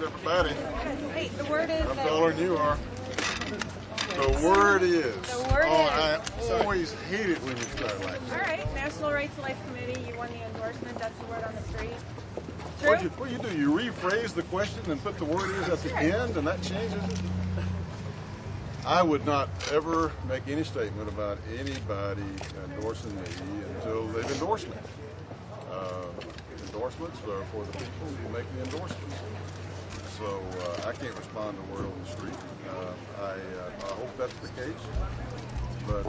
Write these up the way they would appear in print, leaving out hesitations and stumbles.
Everybody, Hey, the word is. I'm taller than you are. The word is. The word I is. always hate it when you start like that. All right, National Right to Life Committee, you won the endorsement. That's the word on the street. True? What you do? You rephrase the question and put the word is at the end, and that changes it? I would not ever make any statement about anybody endorsing me until they've endorsed me. Endorsements are for the people who make the endorsements. So I can't respond to word on the street. I hope that's the case, but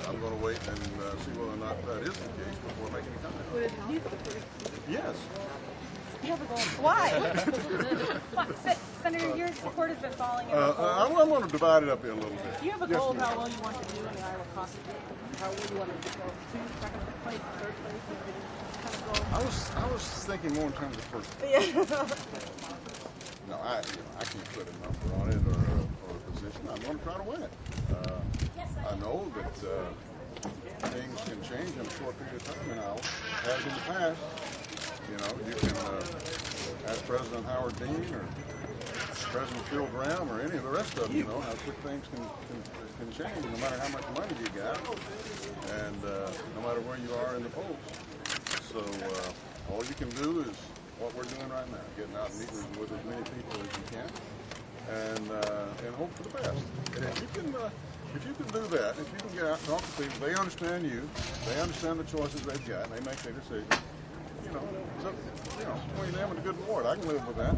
I'm going to wait and see whether or not that is the case before making a comment. Yes. Why? Senator, your support has been falling in the polls. I'm going to divide it up here a little bit. Do you have a goal of how well you want to do in the Iowa caucus? How well you want to go? Second place, third place? Kind of goal? I was thinking more in terms of first. No, I can't put a number on it or a position. I'm going to try to win it. I know that things can change in a short period of time in Iowa, as in the past. You know, you can ask President Howard Dean or President Phil Graham or any of the rest of them, you know, how quick things can change no matter how much money you got and no matter where you are in the polls. So all you can do is what we're doing right now, getting out and meeting with as many people as you can and hope for the best. And if you can do that, if you can get out and talk to people, they understand you, they understand the choices they've got, and they make their decision. You know, it's up, between them and the good Lord. I can live with that.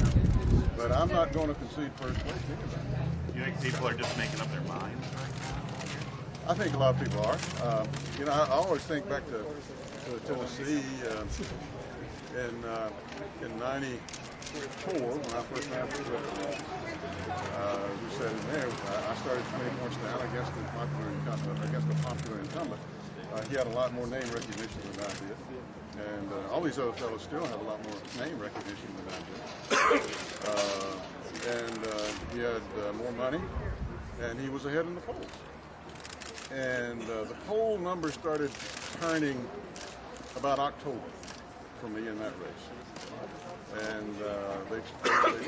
But I'm not going to concede first place to anybody. You think people are just making up their minds right now? I think a lot of people are. You know, I always think back to Tennessee in '94 when I first ran for president. We said in there, I started 20 points down against the popular incumbent. He had a lot more name recognition than I did. And all these other fellows still have a lot more name recognition than I did. He had more money, and he was ahead in the polls. And the poll numbers started turning about October for me in that race. And they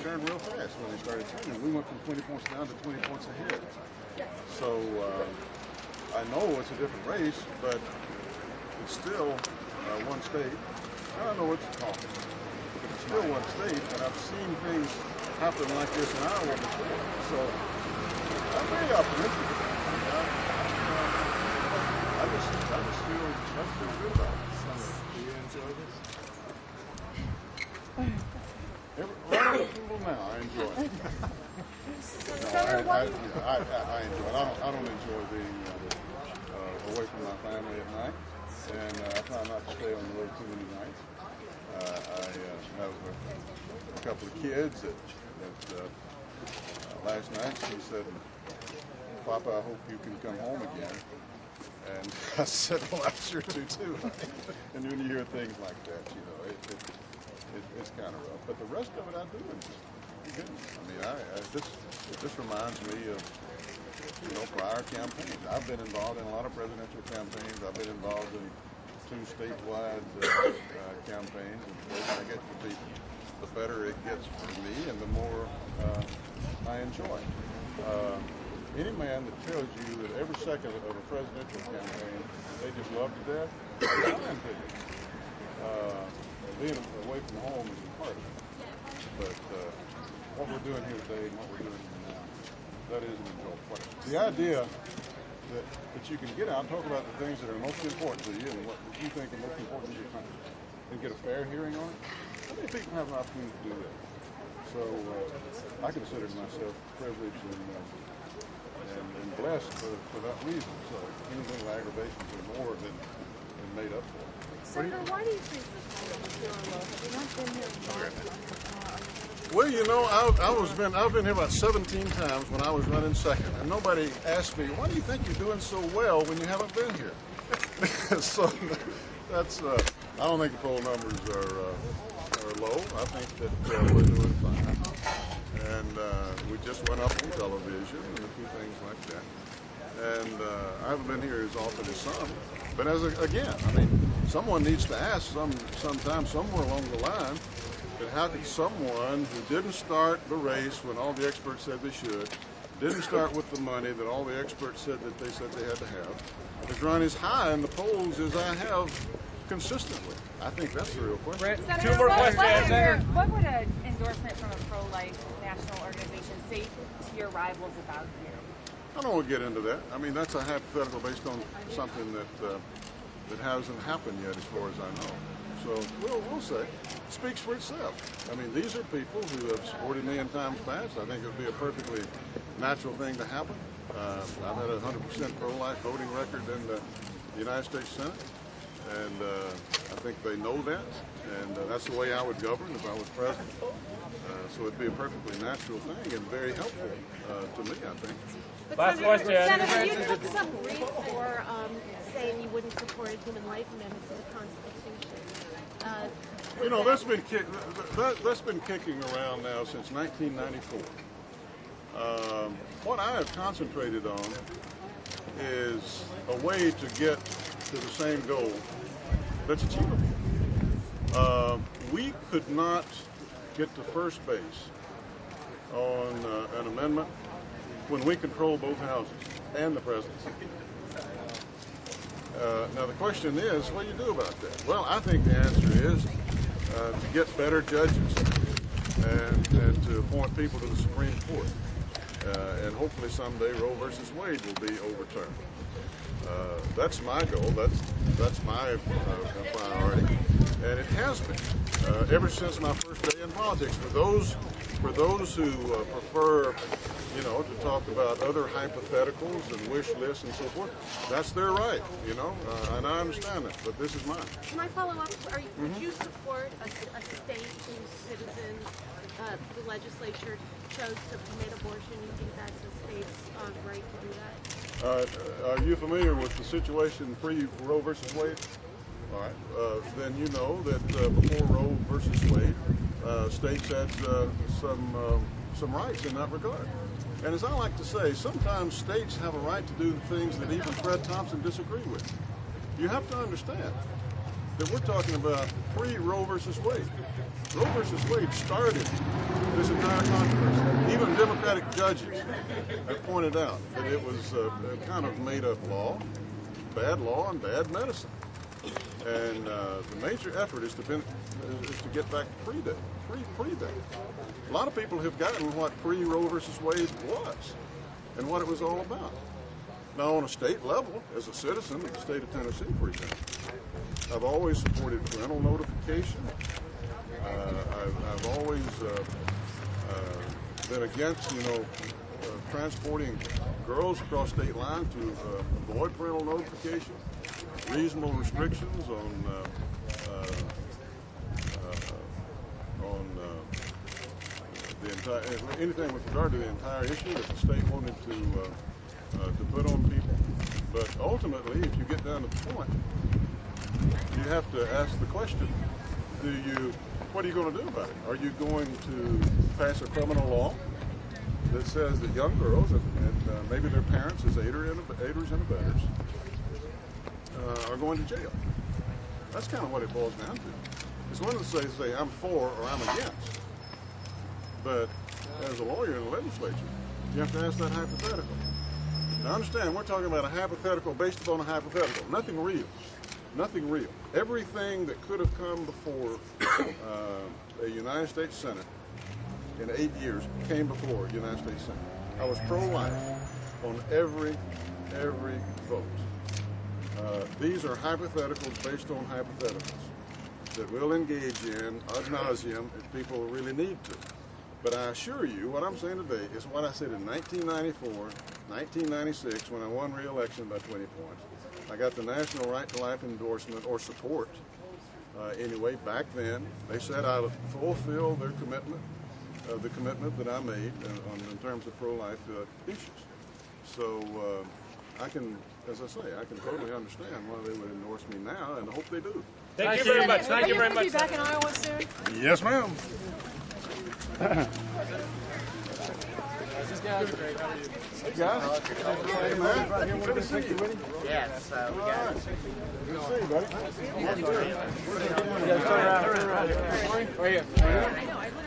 turned real fast when they started turning. We went from 20 points down to 20 points ahead. So I know it's a different race, but it's still one state. I don't know what to call it, but it's still one state, and I've seen things happen like this in Iowa before. So I'm very optimistic. I just feel good about it. Do you enjoy this? Right approval now, I enjoy it. I enjoy it. I don't enjoy being away from my family at night. And I try not to stay on the road too many nights. I have a couple of kids that last night she said, "Papa, I hope you can come home again." And I said, "Well, I sure do too." And when you hear things like that, you know, it's kind of rough. But the rest of it I do enjoy. I mean, this reminds me of prior campaigns. I've been involved in a lot of presidential campaigns. I've been involved in 2 statewide campaigns. And the closer I get to people, the better it gets for me and the more I enjoy. Any man that tells you that every second of a presidential campaign they just love to death, is lying to you. Being away from home is part of it. But what we're doing here today and what we're doing now, that is an enjoyable part. The idea that you can get out and talk about the things that are most important to you and what you think are most important to your country and get a fair hearing on it, how many people have an opportunity to do that? So I consider myself privileged and blessed for that reason. So any little aggravations are more than made up for. Senator, why do you think this is low? Have you not been here long? Well, you know, I've been here about 17 times when I was running second, and nobody asked me, "Why do you think you're doing so well when you haven't been here?" So that's I don't think the poll numbers are low. I think that we're doing fine, and we just went up on television and a few things like that. And I haven't been here as often as some, but again, I mean, someone needs to ask sometime somewhere along the line, that how could someone who didn't start the race when all the experts said they should, didn't start with the money that all the experts said that they said they had to have, has run as high in the polls as I have consistently? I think that's the real question. Senator, Two more questions, Senator. What would an endorsement from a pro-life national organization say to your rivals about you? I don't want to get into that. I mean, that's a hypothetical based on something that that hasn't happened yet, as far as I know. So we'll say. It speaks for itself. I mean, these are people who have supported me in times past. I think it would be a perfectly natural thing to happen. I've had a 100% pro-life voting record in the United States Senate, and I think they know that, and that's the way I would govern if I was president. So it'd be a perfectly natural thing and very helpful to me, I think. But Last question. Senator, you took some grief for saying you wouldn't support a human life amendment to the Constitution. You know, that's been kicking around now since 1994. What I have concentrated on is a way to get to the same goal that's achievable. We could not get to first base on an amendment when we control both houses and the presidency. Now the question is, what do you do about that? Well, I think the answer is to get better judges and to appoint people to the Supreme Court. And hopefully someday Roe versus Wade will be overturned. That's my goal. That's my priority, and it has been ever since my first day in politics. For those who prefer, you know, to talk about other hypotheticals and wish lists and so forth, that's their right, you know, and I understand that. But this is mine. Can I follow up? Would you support a state whose citizens, the legislature chose to permit abortion? You think that's a state's right to do that? Are you familiar with the situation pre-Roe versus Wade? All right. Then you know that before Roe versus Wade, states had some rights in that regard. And as I like to say, sometimes states have a right to do things that even Fred Thompson disagreed with. You have to understand that we're talking about pre-Roe versus Wade. Roe versus Wade started this entire controversy. Even Democratic judges have pointed out that it was a kind of made-up law, and bad medicine. And the major effort is to get back to pre-day. A lot of people have gotten what pre-Roe versus Wade was and what it was all about. Now, on a state level, as a citizen of the state of Tennessee, for example, I've always supported parental notification. I've always been against, transporting girls across state lines to avoid parental notification, reasonable restrictions on the entire anything with regard to the entire issue that the state wanted to put on people. But ultimately, if you get down to the point, you have to ask the question: what are you going to do about it? Are you going to pass a criminal law that says that young girls and maybe their parents as aiders and abettors are going to jail? That's kind of what it boils down to. It's one of the things say I'm for or I'm against. But as a lawyer in the legislature, you have to ask that hypothetical. Now understand, we're talking about a hypothetical based upon a hypothetical. Nothing real. Nothing real. Everything that could have come before a United States Senate in 8 years came before a United States Senate. I was pro-life on every vote. These are hypotheticals based on hypotheticals that we'll engage in ad nauseum if people really need to. But I assure you, what I'm saying today is what I said in 1994, 1996, when I won re-election by 20 points. I got the National Right to Life endorsement, or support. Anyway, back then, they said I would fulfill their commitment, the commitment that I made in terms of pro-life issues. So I can, as I say, I can totally understand why they would endorse me now, and I hope they do. Thank you very much. Thank you very much. Will you be back in Iowa soon? Yes, ma'am. Guys? Hey, man. Good to see you. Yes, we got it. Good to see you, buddy. Yeah, turn around. Right here.